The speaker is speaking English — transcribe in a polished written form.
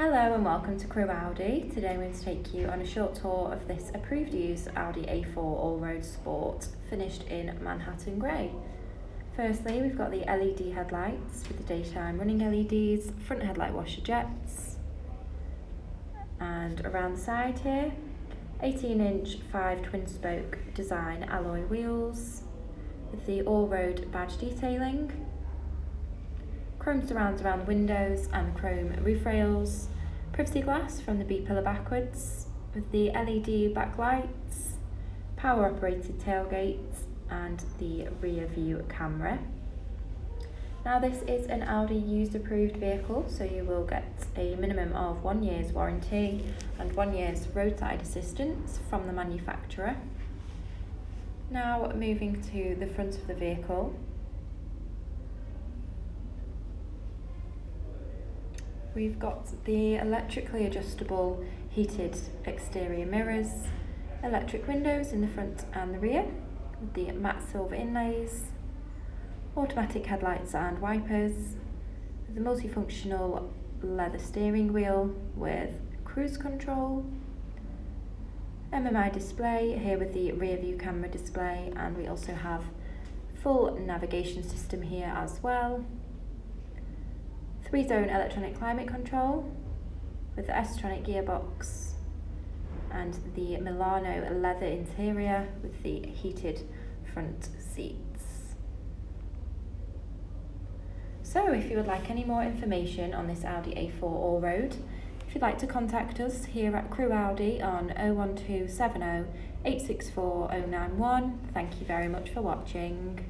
Hello and welcome to Crewe Audi. Today I'm going to take you on a short tour of this approved use Audi A4 Allroad Sport, finished in Manhattan Grey. Firstly, we've got the LED headlights with the daytime running LEDs, front headlight washer jets, and around the side here, 18-inch 5 twin-spoke design alloy wheels with the Allroad badge detailing, chrome surrounds around the windows and chrome roof rails, privacy glass from the B-pillar backwards with the LED backlights, power operated tailgates and the rear view camera. Now this is an Audi used approved vehicle, so you will get a minimum of 1 year's warranty and 1 year's roadside assistance from the manufacturer. Now moving to the front of the vehicle. We've got the electrically adjustable heated exterior mirrors, electric windows in the front and the rear, with the matte silver inlays, automatic headlights and wipers, with the multifunctional leather steering wheel with cruise control, MMI display here with the rear view camera display, and we also have full navigation system here as well. 3-zone electronic climate control with the S-tronic gearbox and the Milano leather interior with the heated front seats. So if you would like any more information on this Audi A4 Allroad, if you'd like to contact us here at Crewe Audi on 01270 864 091. Thank you very much for watching.